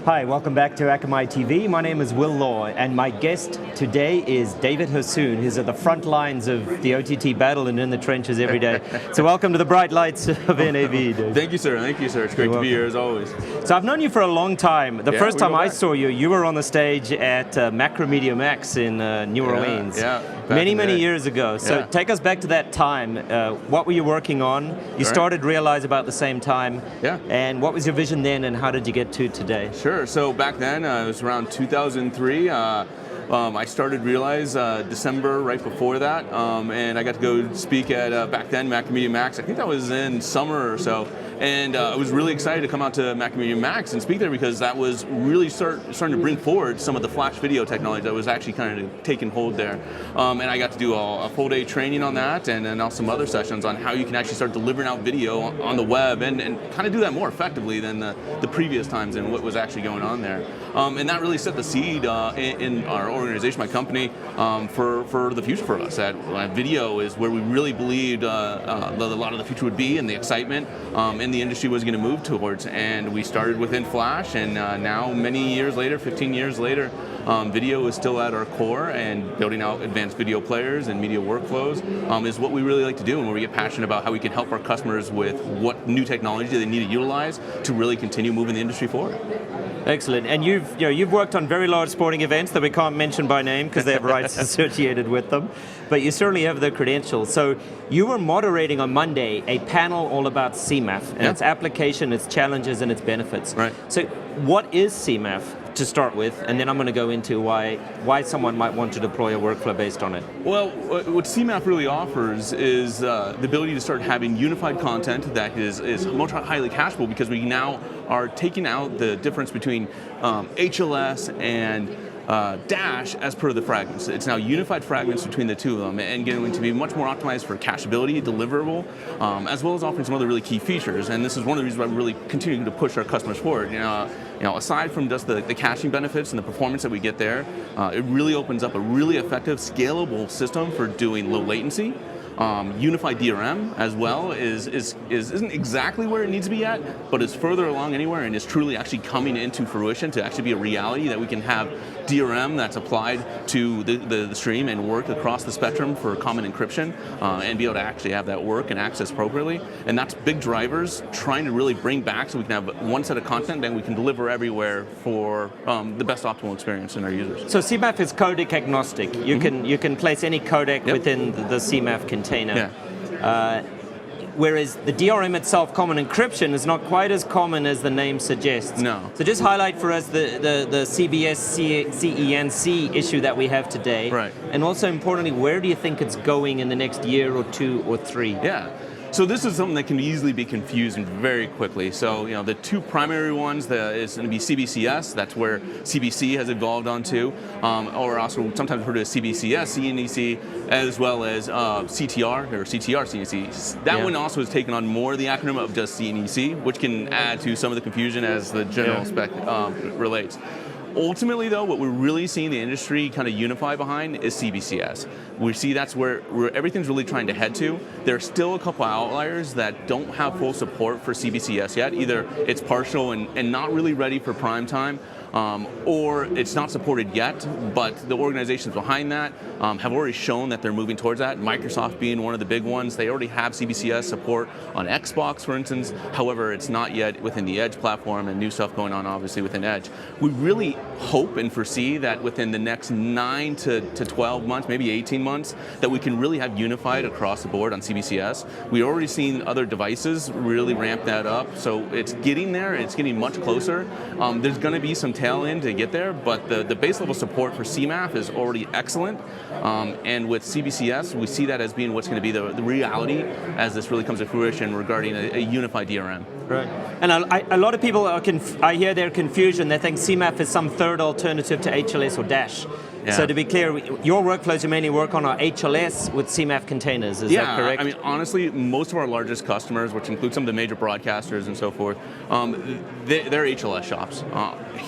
Hi, welcome back to AkamaiTV. My name is Will Law, and my guest today is David Hassoun, who's at the front lines of the OTT battle and in the trenches every day. So welcome to the bright lights of NAV, Dave. Thank you, sir. Thank you, sir. It's great to be here, as always. So I've known you for a long time. The first time I saw you, you were on the stage at Macromedia Max in New Orleans. Many years ago. So take us back to that time. What were you working on? You started RealEyes about the same time. And what was your vision then, and how did you get to today? Sure. So back then, it was around 2003. I started RealEyes December right before that, and I got to go speak at, back then, Macromedia Max. I think that was in summer or so. And I was really excited to come out to Macromedia Max and speak there because that was really starting to bring forward some of the flash video technology that was actually kind of taking hold there. And I got to do a full day training on that, and then also some other sessions on how you can actually start delivering out video on the web and kind of do that more effectively than the previous times and what was actually going on there. And that really set the seed in our organization, my company, for the future for us. That video is where we really believed a lot of the future would be, and the excitement and the industry was going to move towards. And we started within Flash, and now many years later, 15 years later, video is still at our core, and building out advanced video players and media workflows is what we really like to do, and where we get passionate about how we can help our customers with what new technology they need to utilize to really continue moving the industry forward. Excellent. And you've worked on very large sporting events that we can't mention by name because they have rights associated with them, but you certainly have the credentials. So you were moderating on Monday a panel all about CMAF and its application, its challenges, and its benefits. Right. So what is CMAF to start with, and then I'm going to go into why someone might want to deploy a workflow based on it? Well, what CMAP really offers is the ability to start having unified content that is much highly cacheable, because we now are taking out the difference between HLS and Dash as per the fragments. It's now unified fragments between the two of them, and going to be much more optimized for cacheability, deliverable, as well as offering some other really key features. And this is one of the reasons why we're really continuing to push our customers forward. Aside from just the caching benefits and the performance that we get there, it really opens up a really effective, scalable system for doing low latency. Unified DRM as well isn't exactly where it needs to be at, but is further along anywhere, and is truly actually coming into fruition to actually be a reality that we can have DRM that's applied to the stream and work across the spectrum for common encryption, and be able to actually have that work and access appropriately. And that's big drivers trying to really bring back, so we can have one set of content that we can deliver everywhere for the best optimal experience in our users. So CMAF is codec agnostic. You can place any codec within the CMAF container. Whereas the DRM itself, common encryption, is not quite as common as the name suggests. No. So just highlight for us the CBS CENC issue that we have today. Right. And also importantly, where do you think it's going in the next year or two or three? Yeah. So this is something that can easily be confused very quickly. So the two primary ones is going to be CBCS. That's where CBC has evolved onto, or also sometimes referred to as CBCS, CNEC, as well as CTR or CTR CNEC. That one also has taken on more the acronym of just CNEC, which can add to some of the confusion as the general spec relates. Ultimately, though, what we're really seeing the industry kind of unify behind is CBCS. We see that's where everything's really trying to head to. There are still a couple outliers that don't have full support for CBCS yet. Either it's partial and not really ready for prime time, or it's not supported yet, but the organizations behind that have already shown that they're moving towards that. Microsoft being one of the big ones, they already have CBCS support on Xbox, for instance. However, it's not yet within the Edge platform, and new stuff going on, obviously, within Edge. We really hope and foresee that within the next 9 to 12 months, maybe 18 months, that we can really have unified across the board on CBCS. We've already seen other devices really ramp that up, so it's getting there, it's getting much closer. There's going to be some tail end to get there, but the base level support for CMAF is already excellent, and with CBCS, we see that as being what's going to be the reality as this really comes to fruition regarding a unified DRM. Right. And a lot of people, I hear their confusion. They think CMAF is some third alternative to HLS or Dash. Yeah. So to be clear, your workflows you mainly work on are HLS with CMAF containers, is that correct? I mean, honestly, most of our largest customers, which include some of the major broadcasters and so forth, they're HLS shops.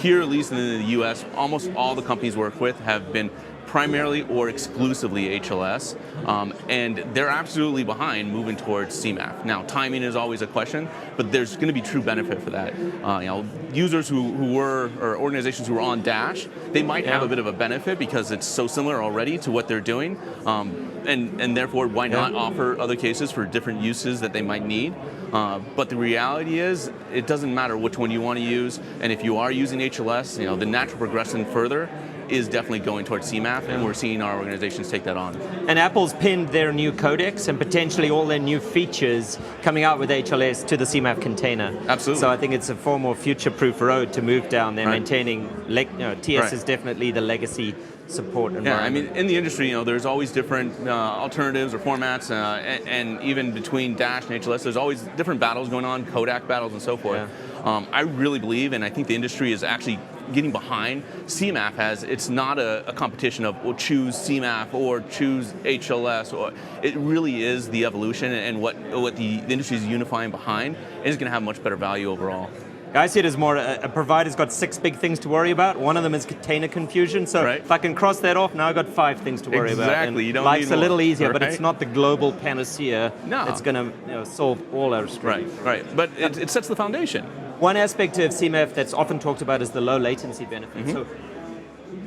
Here, at least in the US, almost all the companies we work with have been primarily or exclusively HLS, and they're absolutely behind moving towards CMAF. Now, timing is always a question, but there's going to be true benefit for that. Users who were, or organizations who were on Dash, they might have a bit of a benefit because it's so similar already to what they're doing, and therefore, why not offer other cases for different uses that they might need? But the reality is, it doesn't matter which one you want to use, and if you are using HLS, the natural progression further is definitely going towards CMAP, and we're seeing our organizations take that on. And Apple's pinned their new codecs and potentially all their new features coming out with HLS to the CMAP container. Absolutely. So I think it's a far more future-proof road to move down there, maintaining, TS is definitely the legacy support environment. Yeah, I mean, in the industry, there's always different alternatives or formats, and even between Dash and HLS, there's always different battles going on, codec battles and so forth. Yeah. I really believe, and I think the industry is actually getting behind CMAP as it's not a competition of choose CMAP or choose HLS, or it really is the evolution and what the industry is unifying behind is going to have much better value overall. I see it as more, a provider's got 6 big things to worry about. One of them is container confusion. So if I can cross that off, now I've got 5 things to worry about. Exactly. You don't life's need a little easier, right? But it's not the global panacea that's going to solve all our strains. Right. But it sets the foundation. One aspect of CMAF that's often talked about is the low latency benefit. So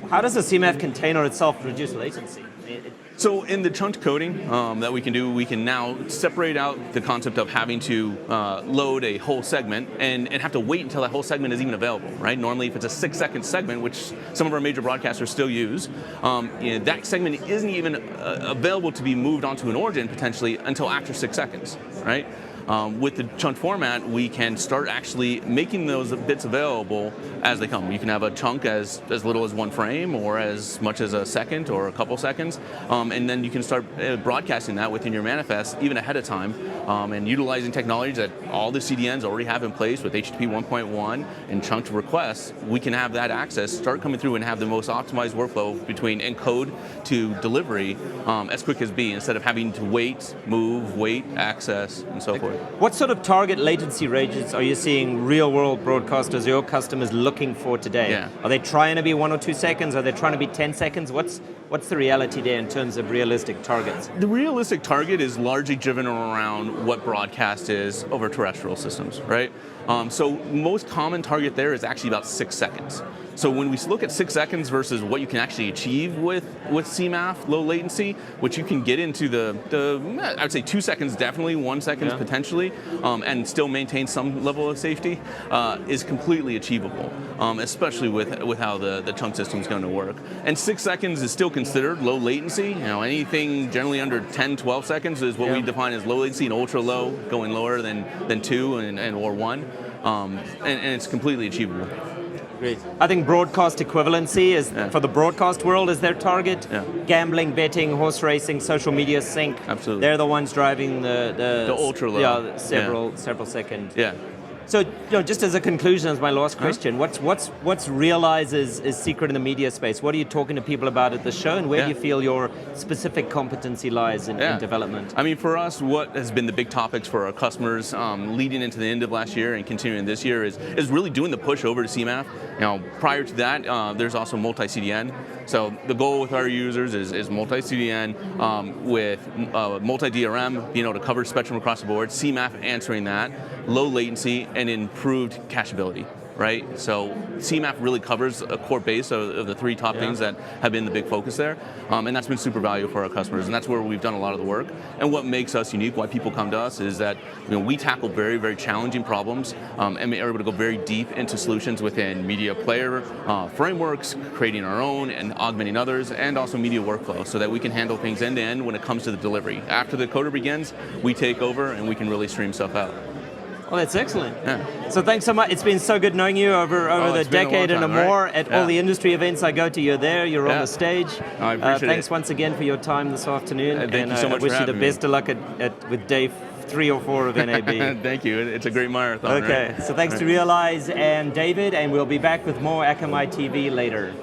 how does a CMAF container itself reduce latency? So in the chunked coding that we can do, we can now separate out the concept of having to load a whole segment and have to wait until that whole segment is even available, right? Normally, if it's a 6-second segment, which some of our major broadcasters still use, that segment isn't even available to be moved onto an origin potentially until after 6 seconds, right? With the chunked format, we can start actually making those bits available as they come. You can have a chunk as little as 1 frame or as much as a second or a couple seconds, and then you can start broadcasting that within your manifest even ahead of time, and utilizing technologies that all the CDNs already have in place with HTTP 1.1 and chunked requests. We can have that access start coming through and have the most optimized workflow between encode to delivery as quick as be, instead of having to wait, access, and so forth. What sort of target latency ranges are you seeing real-world broadcasters, your customers, looking for today? Yeah. Are they trying to be 1 or 2 seconds? Are they trying to be 10 seconds? What's the reality there in terms of realistic targets? The realistic target is largely driven around what broadcast is over terrestrial systems, right? So most common target there is actually about 6 seconds. So when we look at 6 seconds versus what you can actually achieve with CMAF, low latency, which you can get into the I would say 2 seconds definitely, 1 second potentially, and still maintain some level of safety, is completely achievable, especially with how the chunk system is going to work. And 6 seconds is still considered low latency. Anything generally under 10, 12 seconds is what we define as low latency, and ultra low, going lower than 2 or 1, and it's completely achievable. Great. I think broadcast equivalency is for the broadcast world is their target. Gambling, betting, horse racing, social media sync. Absolutely. They're the ones driving the ultra low. Several second. Yeah. So, just as a conclusion, as my last question, what's RealEyes' secret in the media space? What are you talking to people about at the show, and where do you feel your specific competency lies in development? I mean, for us, what has been the big topics for our customers leading into the end of last year and continuing this year is really doing the push over to CMAF. Prior to that, there's also multi-CDN. So the goal with our users is multi-CDN with multi-DRM, being able to cover spectrum across the board, CMAF answering that, low latency, and improved cacheability, right? So CMAP really covers a core base of the 3 top things that have been the big focus there, and that's been super valuable for our customers, and that's where we've done a lot of the work. And what makes us unique, why people come to us, is that we tackle very, very challenging problems, and we're able to go very deep into solutions within media player frameworks, creating our own and augmenting others, and also media workflow, so that we can handle things end to end when it comes to the delivery. After the coder begins, we take over and we can really stream stuff out. Well, that's excellent. Yeah. So thanks so much. It's been so good knowing you over the decade and more. Right? At all the industry events I go to, you're there, you're on the stage. Oh, I appreciate thanks once again for your time this afternoon. Thank you so much I wish for you the having best of luck with day 3 or 4 of NAB. Thank you. It's a great marathon. Okay, so thanks to RealEyes and David, and we'll be back with more AkamaiTV later.